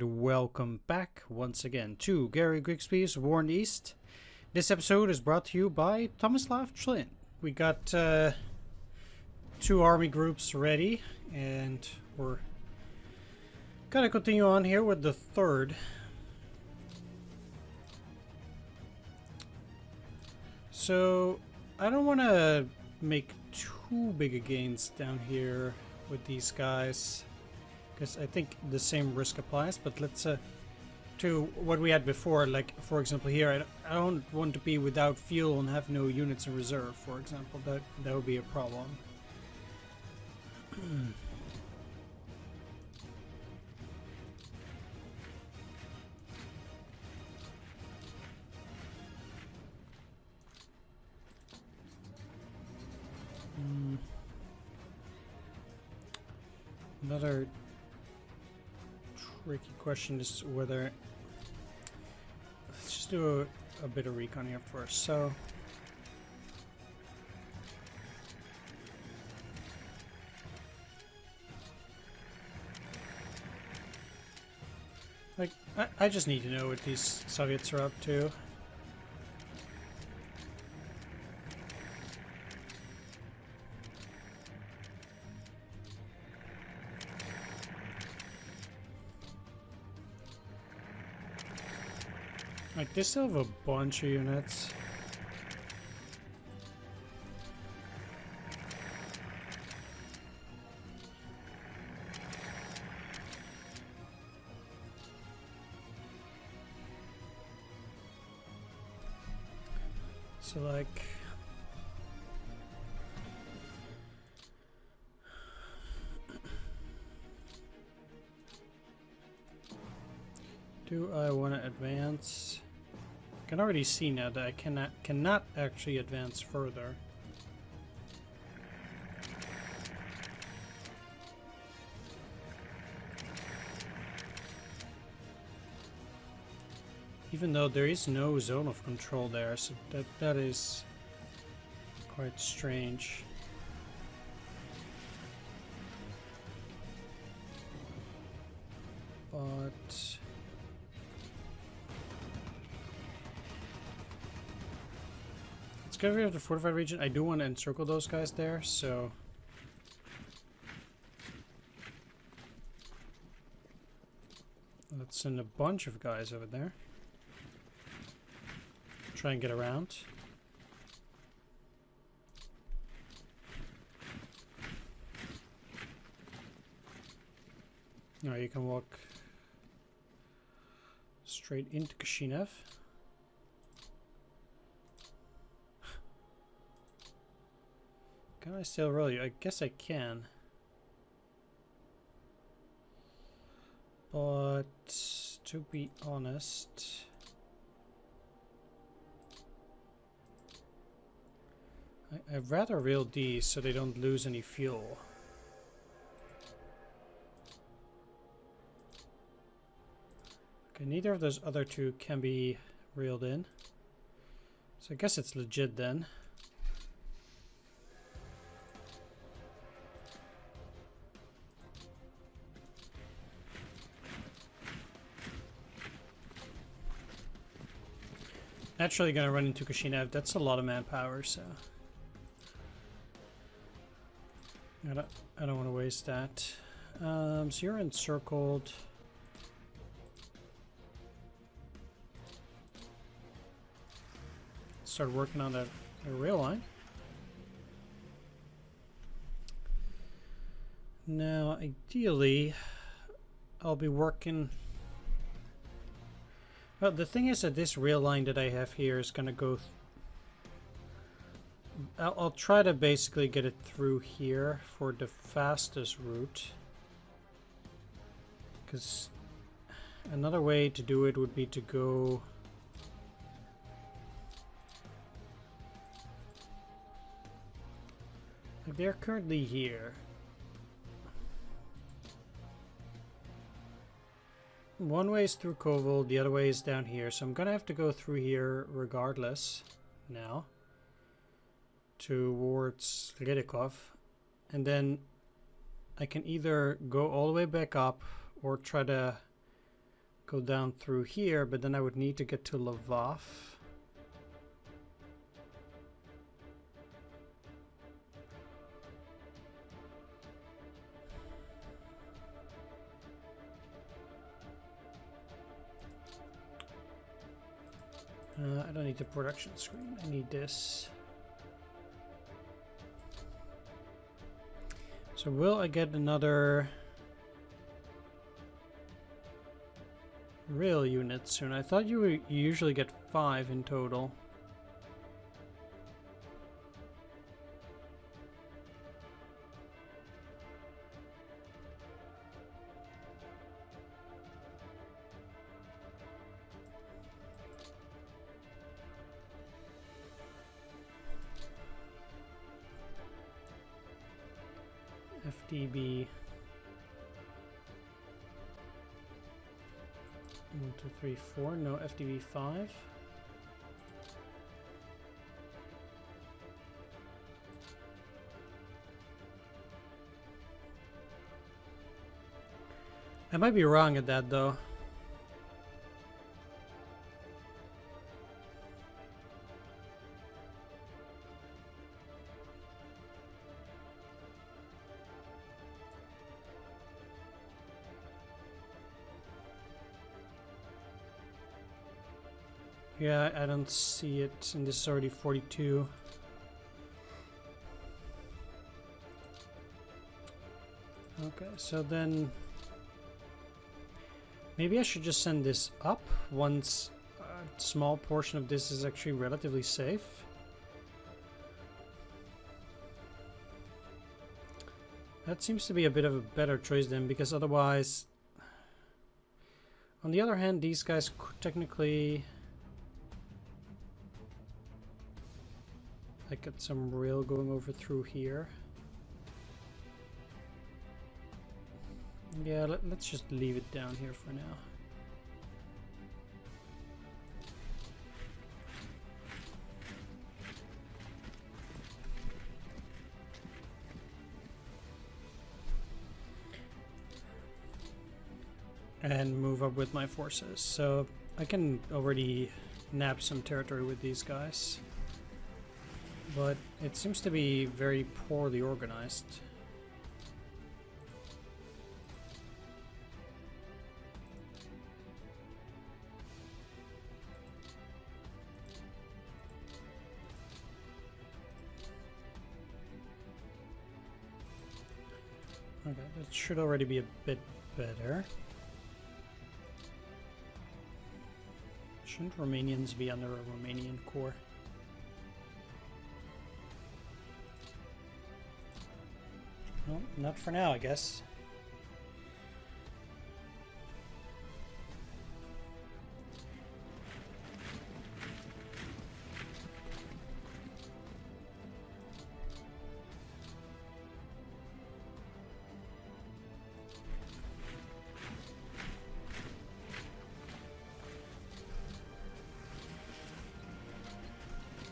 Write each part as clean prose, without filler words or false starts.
Welcome back once again to Gary Grigsby's Warren East. This episode is brought to you by Tomislav Flynn. We got two army groups ready, and we're gonna continue on here with the third. So I don't want to make too big a gains down here with these guys, because I think the same risk applies, but let's to what we had before, like for example here, I don't want to be without fuel and have no units in reserve, for example. That would be a problem. Another tricky question is whether, let's just do a bit of recon here first. So like I just need to know what these Soviets are up to. Like, they still have a bunch of units. So, like... do I want to advance? I can already see now that I cannot actually advance further. Even though there is no zone of control there, so that is quite strange. But discovery of the fortified region. I do want to encircle those guys there, so let's send a bunch of guys over there. Try and get around. No, you can walk straight into Kishinev. Can I still roll you? I guess I can. But to be honest, I'd rather reel these so they don't lose any fuel. Okay, neither of those other two can be reeled in. So I guess it's legit then. Naturally gonna run into Kishinev. That's a lot of manpower, so I don't want to waste that. So you're encircled. Start working on the rail line. Now, ideally, I'll be working. Well, the thing is that this rail line that I have here is going to go... I'll try to basically get it through here for the fastest route. Because another way to do it would be to go... Like, they're currently here. One way is through Koval, the other way is down here, so I'm gonna have to go through here regardless now towards Redikov, and then I can either go all the way back up or try to go down through here, but then I would need to get to Lvov. I don't need the production screen, I need this. So will I get another rail unit soon? I thought you usually get 5 in total. FDB 1, 2, 3, 4. No, FDB 5. I might be wrong at that though. Yeah, I don't see it, and this is already 42. Okay, so then maybe I should just send this up once a small portion of this is actually relatively safe. That seems to be a bit of a better choice then, because otherwise, on the other hand, these guys could technically, I got some rail going over through here. Yeah, let's just leave it down here for now. And move up with my forces. So I can already nab some territory with these guys. But it seems to be very poorly organized. Okay, that should already be a bit better. Shouldn't Romanians be under a Romanian corps? Well, not for now, I guess.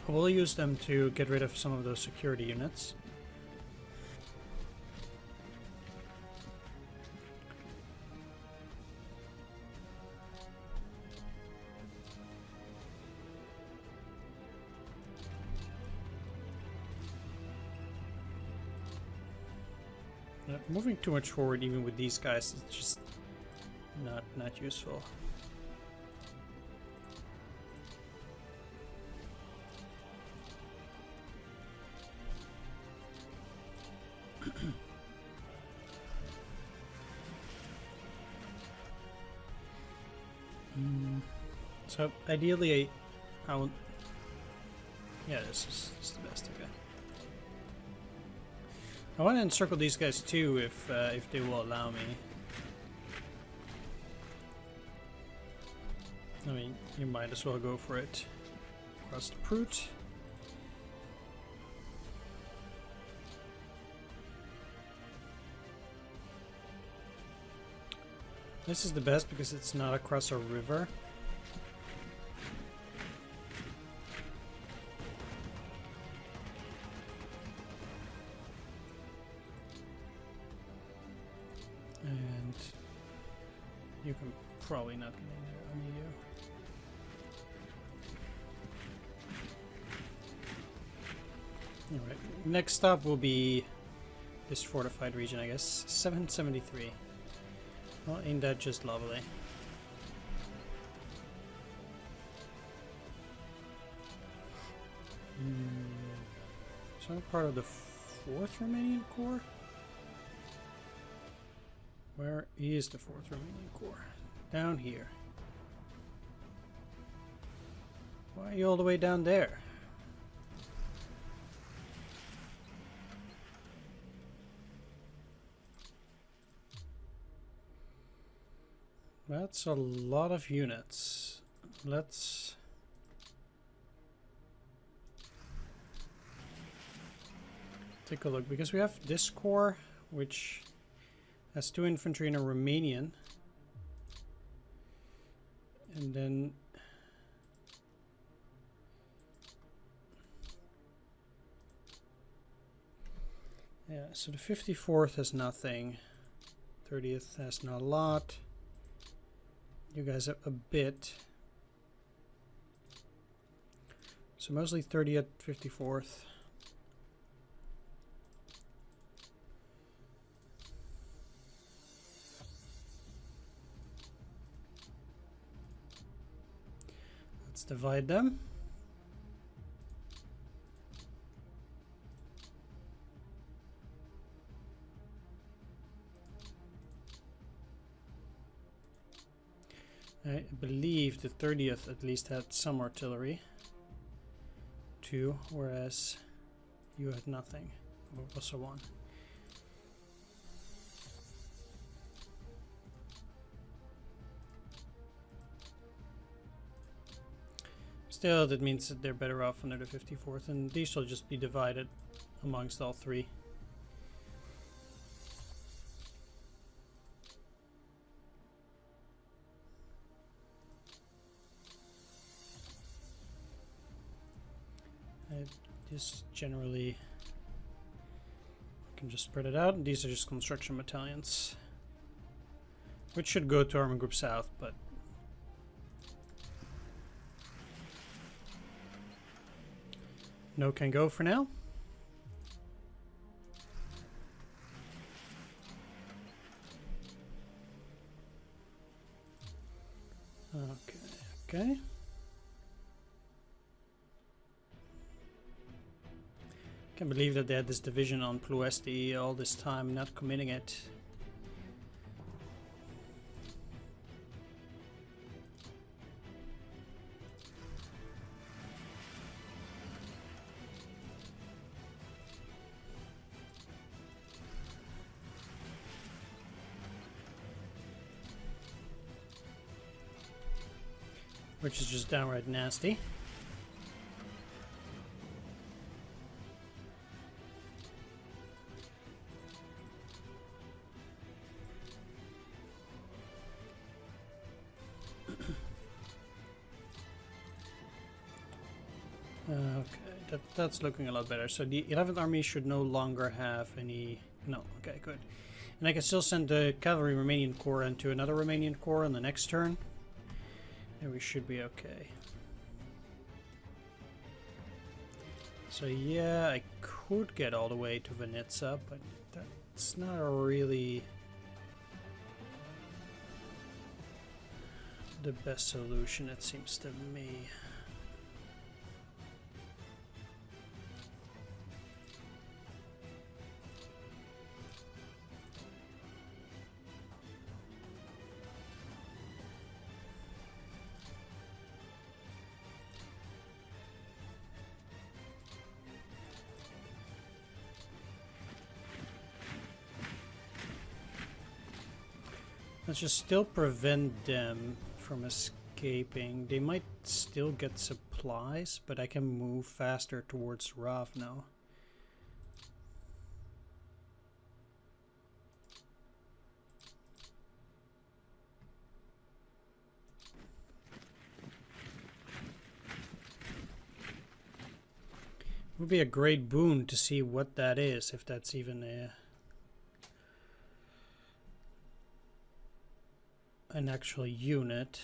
We'll use them to get rid of some of those security units. Moving too much forward, even with these guys, is just not useful. So ideally, I will. Yeah, this is the best. Okay. I want to encircle these guys too, if they will allow me. I mean, you might as well go for it. Across the Prout. This is the best because it's not across a river. And you can probably not getting there on you. Alright, next stop will be this fortified region, I guess. 773. Well, ain't that just lovely? So I'm part of the 4th Romanian Corps? Where is the 4th Romanian Corps? Down here. Why are you all the way down there? That's a lot of units. Let's take a look, because we have this corps, which has 2 infantry and a Romanian. And then yeah, so the 54th has nothing. 30th has not a lot. You guys have a bit. So mostly 30th, 54th. Let's divide them. I believe the 30th at least had some artillery. 2, whereas you had nothing. Or also 1. Still, that means that they're better off under the 54th, and these will just be divided amongst all 3. Just generally can just spread it out. These are just construction battalions, which should go to Army Group South, but no can go for now. Okay. Can't believe that they had this division on Ploesti all this time, not committing it. Which is just downright nasty. Okay, that's looking a lot better. So the 11th Army should no longer have any... No, okay, good. And I can still send the Cavalry Romanian Corps into another Romanian Corps on the next turn. And we should be okay. So yeah, I could get all the way to Venitsa, but that's not really the best solution, it seems to me. Let's just still prevent them from escaping. They might still get supplies, but I can move faster towards Ravno. It would be a great boon to see what that is, if that's even a an actual unit.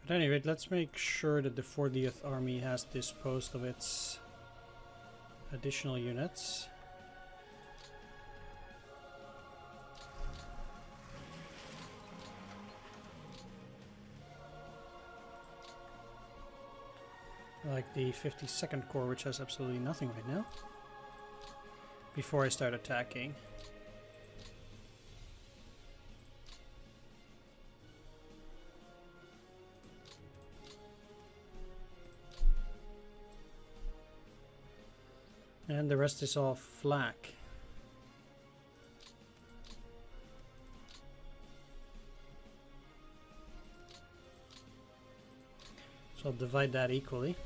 At any rate, let's make sure that the 40th Army has disposed of its additional units. Like the 52nd Corps, which has absolutely nothing right now. Before I start attacking. And the rest is all flak. So I'll divide that equally.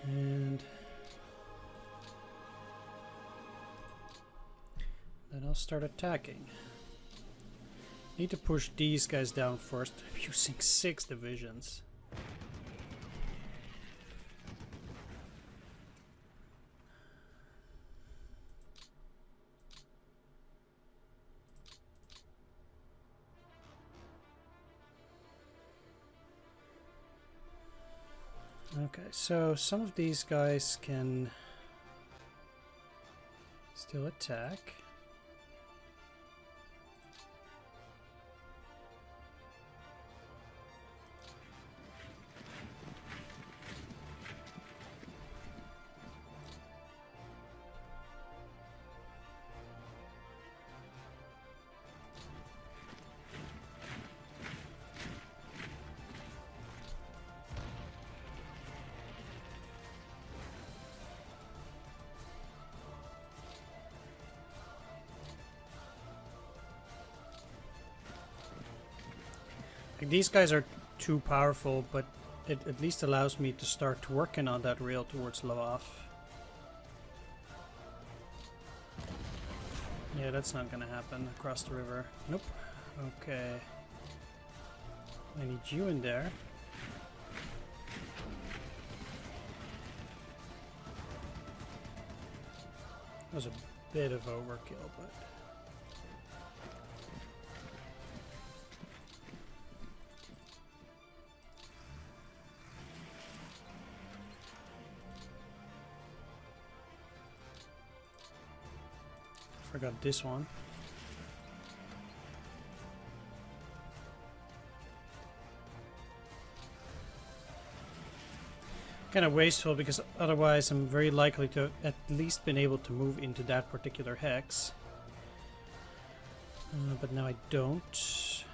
And then I'll start attacking. Need to push these guys down first. I'm using 6 divisions. Okay, so some of these guys can still attack. These guys are too powerful, but it at least allows me to start working on that rail towards Lvov. Yeah, that's not gonna happen across the river. Nope. Okay. I need you in there. That was a bit of overkill, but... Forgot this one. Kind of wasteful because otherwise I'm very likely to at least been able to move into that particular hex. But now I don't.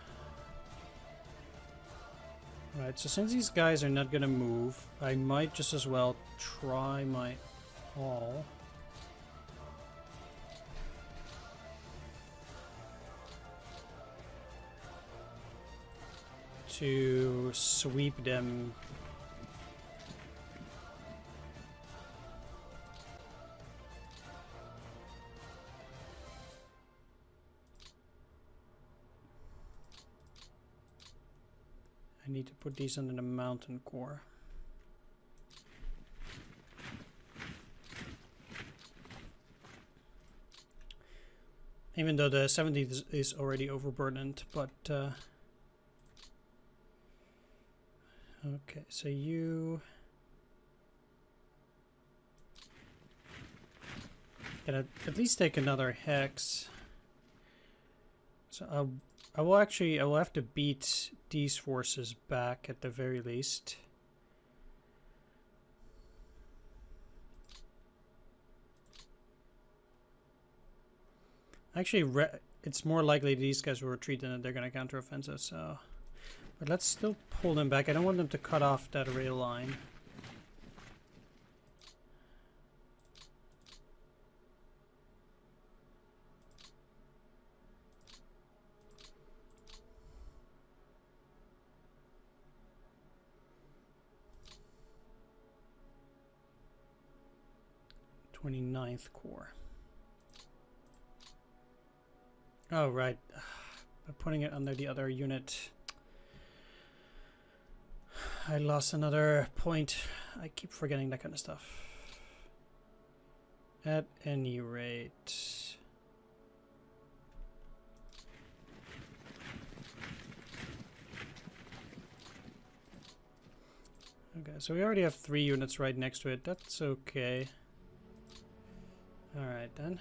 Right, so since these guys are not gonna move, I might just as well try my all. To sweep them. I need to put these under the mountain core. Even though the 70th is already overburdened, but okay, so you can at least take another hex. So I will have to beat these forces back at the very least. Actually, it's more likely these guys will retreat than that they're going to counteroffensive, so... But let's still pull them back. I don't want them to cut off that rail line. 29th Corps. Oh, right. By putting it under the other unit, I lost another point. I keep forgetting that kind of stuff. At any rate... Okay, so we already have 3 units right next to it. That's okay. Alright then.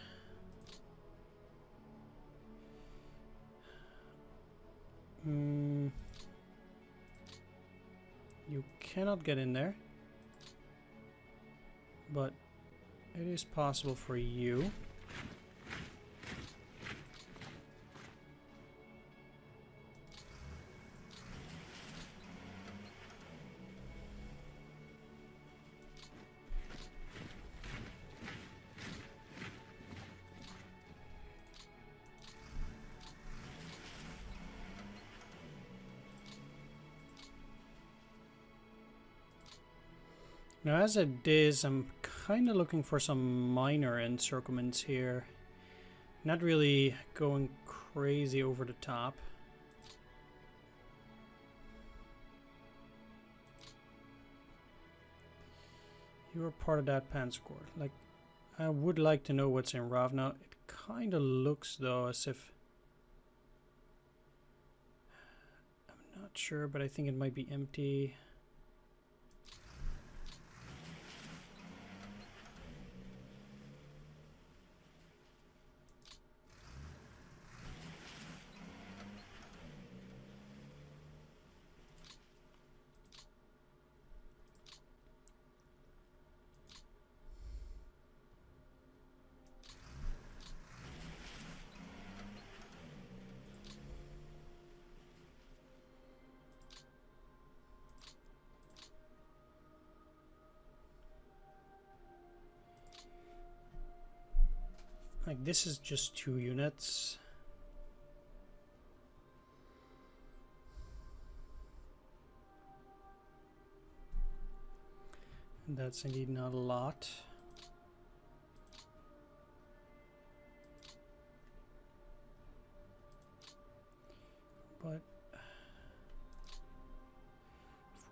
You cannot get in there. But it is possible for you. Now, as it is, I'm kind of looking for some minor encirclements here. Not really going crazy over the top. You're part of that Panzer Corps. Like, I would like to know what's in Ravna. It kind of looks, though, as if... I'm not sure, but I think it might be empty. Like, this is just 2 units. And that's indeed not a lot. But,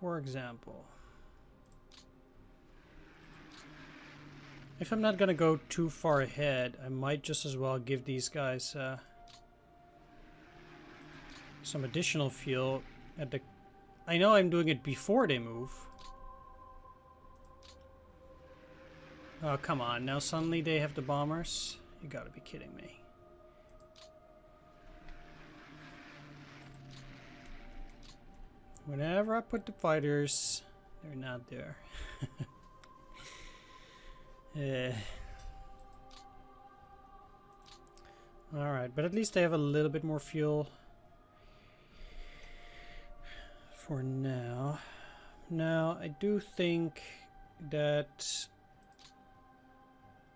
for example, if I'm not gonna go too far ahead, I might just as well give these guys some additional fuel at the... I know I'm doing it before they move. Oh, come on. Now suddenly they have the bombers? You gotta be kidding me. Whenever I put the fighters, they're not there. Alright, but at least they have a little bit more fuel for now. Now, I do think that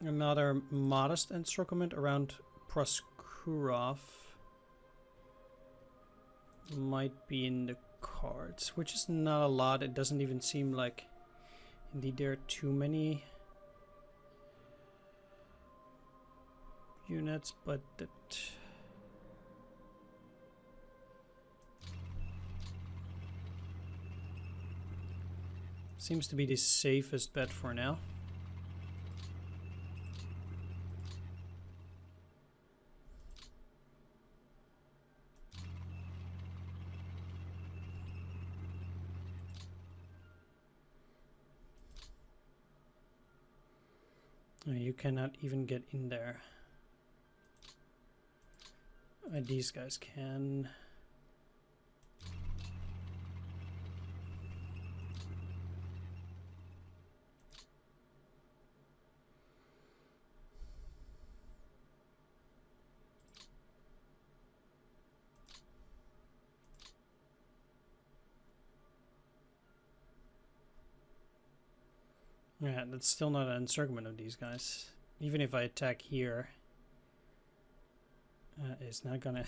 another modest encirclement around Proskurov might be in the cards, which is not a lot. It doesn't even seem like indeed there are too many units, but that seems to be the safest bet for now. You cannot even get in there. These guys can. Yeah, that's still not an encirclement of these guys. Even if I attack here, it's not gonna...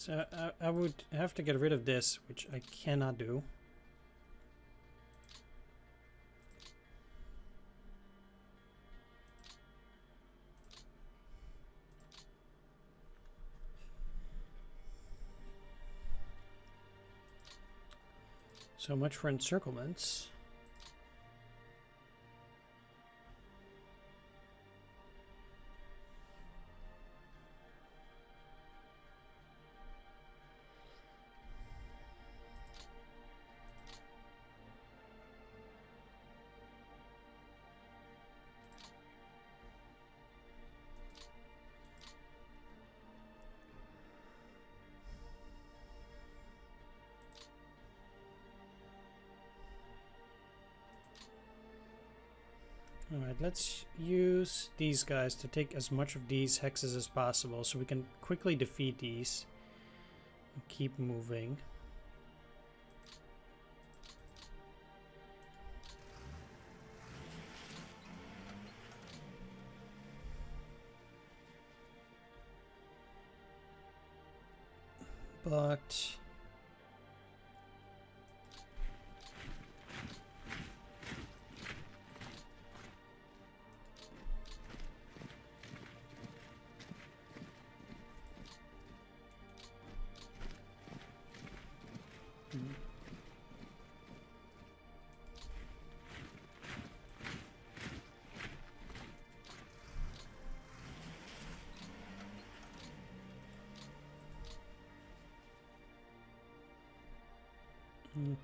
So I would have to get rid of this, which I cannot do. So much for encirclements. Alright, let's use these guys to take as much of these hexes as possible so we can quickly defeat these and keep moving. But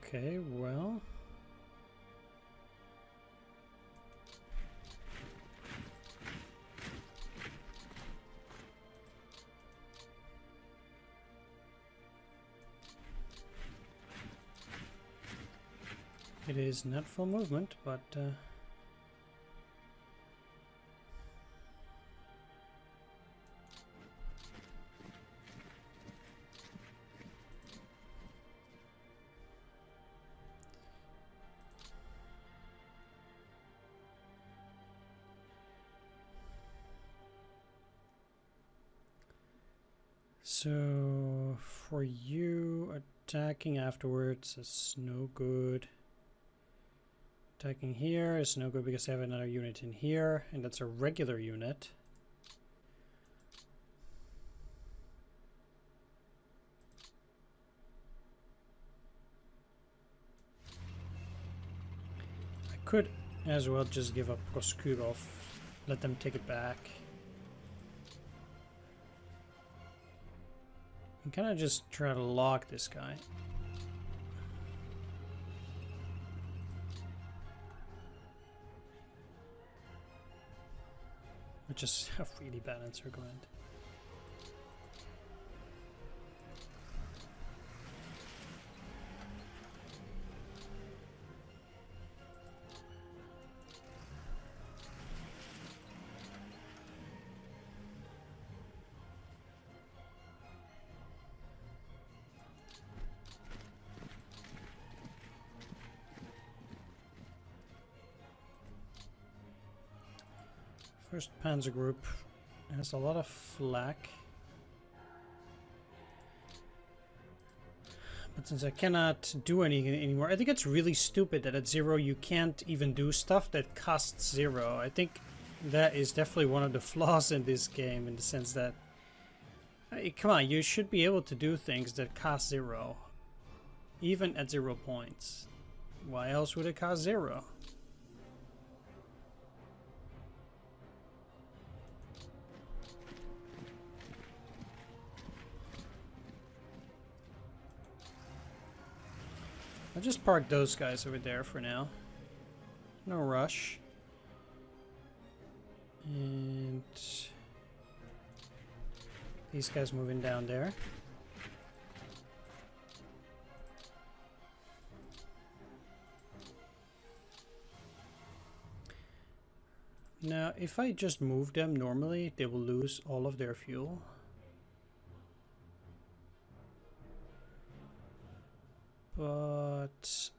okay, well, it is not full movement, but so for you, attacking afterwards is no good. Attacking here is no good because I have another unit in here, and that's a regular unit. I could as well just give up Koskubov, let them take it back. And kind of just try to lock this guy. Which is a really bad encirclement. First Panzer Group has a lot of flak. But since I cannot do anything anymore, I think it's really stupid that at 0 you can't even do stuff that costs 0. I think that is definitely one of the flaws in this game, in the sense that, come on, you should be able to do things that cost 0, even at 0 points. Why else would it cost 0? I'll just park those guys over there for now. No rush. And these guys moving down there. Now, if I just move them normally, they will lose all of their fuel. But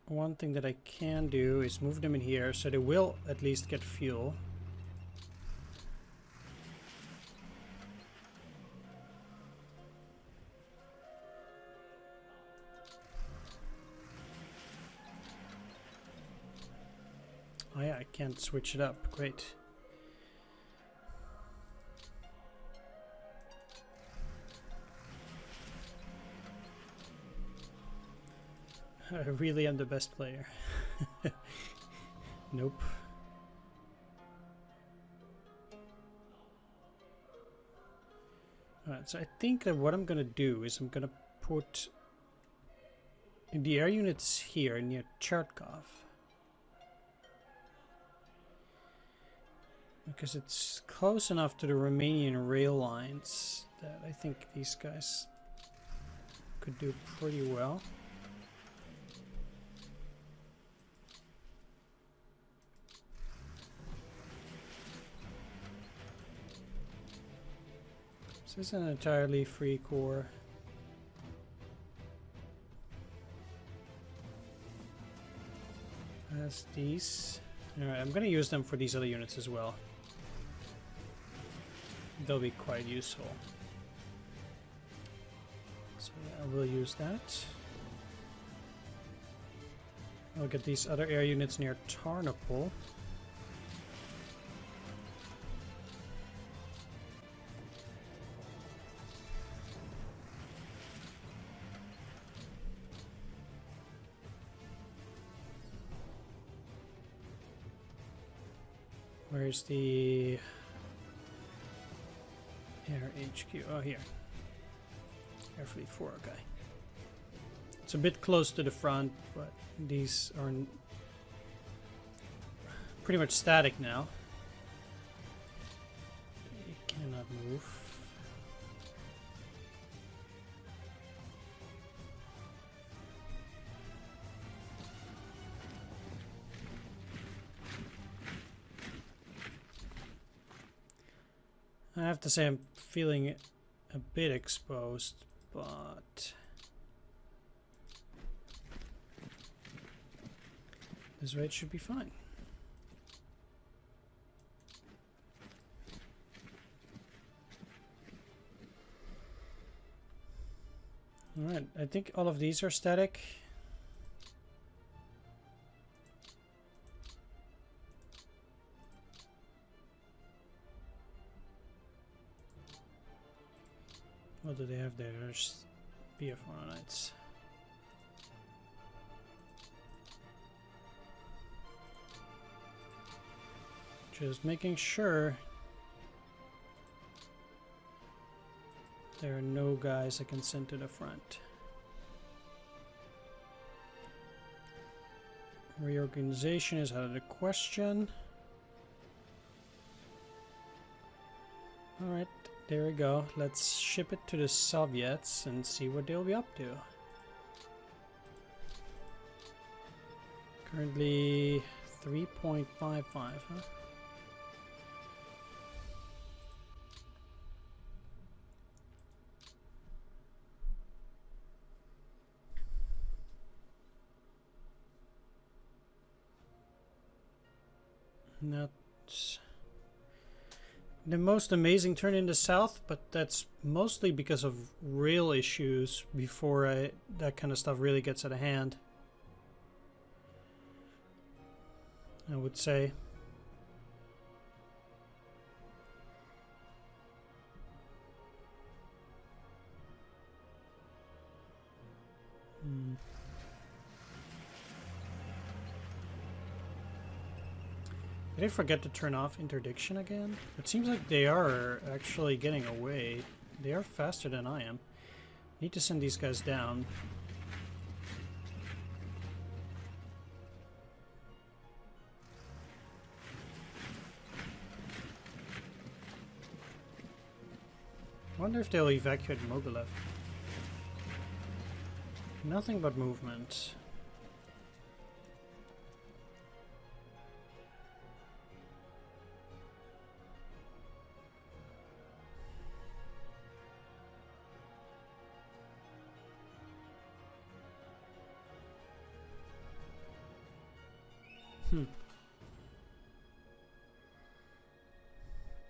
one thing that I can do is move them in here, so they will at least get fuel. Oh yeah, I can't switch it up. Great. I really am the best player. Nope. Alright, so I think that what I'm gonna do is I'm gonna put the air units here near Chertkov. Because it's close enough to the Romanian rail lines that I think these guys could do pretty well. This is an entirely free core. As these. Alright, I'm gonna use them for these other units as well. They'll be quite useful. So yeah, I will use that. I'll get these other air units near Tarnopol. Where's the air HQ? Oh, here. Air Fleet 4, okay. It's a bit close to the front, but these are pretty much static now. You cannot move. I have to say I'm feeling a bit exposed, but this way it should be fine. Alright, I think all of these are static. What do they have there? There's BF monolites. Just making sure there are no guys I can send to the front. Reorganization is out of the question. Alright. There we go. Let's ship it to the Soviets and see what they'll be up to. Currently 3.55, huh? Not the most amazing turn in the south, but that's mostly because of rail issues before that kind of stuff really gets out of hand, I would say. Did I forget to turn off interdiction again? It seems like they are actually getting away. They are faster than I am. Need to send these guys down. I wonder if they'll evacuate Mogilev. Nothing but movement.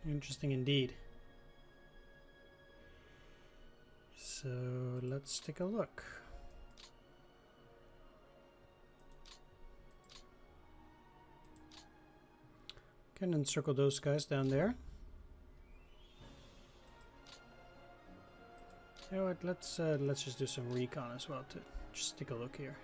Interesting indeed. So let's take a look. Can encircle those guys down there. You know what? Let's just do some recon as well to just take a look here.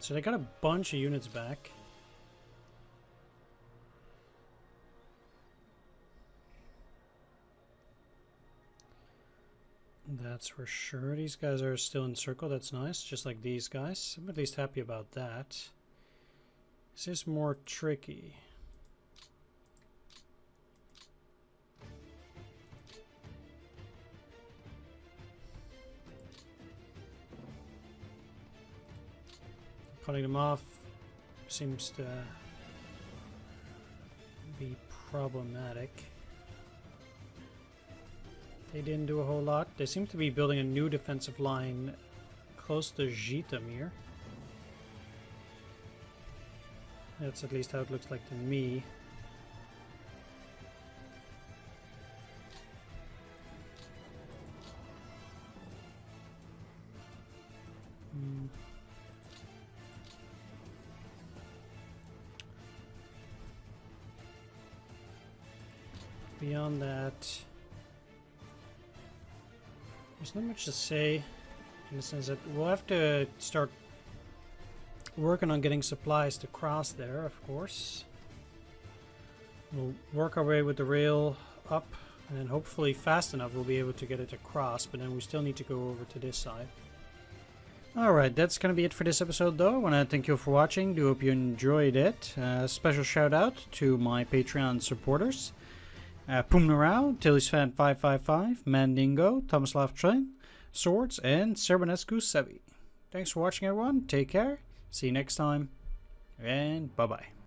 So they got a bunch of units back. That's for sure. These guys are still encircled. That's nice. Just like these guys. I'm at least happy about that. This is more tricky. Cutting them off seems to be problematic. They didn't do a whole lot. They seem to be building a new defensive line close to Zhitomir. That's at least how it looks like to me. Beyond that, there's not much to say in the sense that we'll have to start working on getting supplies to cross there, of course. We'll work our way with the rail up, and then hopefully fast enough we'll be able to get it across, but then we still need to go over to this side. Alright, that's going to be it for this episode though. I want to thank you for watching. Do hope you enjoyed it. Special shout out to my Patreon supporters. Pumnarau, TillySfan555, Mandingo, Tomislav Train, Swords, and Serbanescu Sebi. Thanks for watching everyone, take care, see you next time, and bye bye.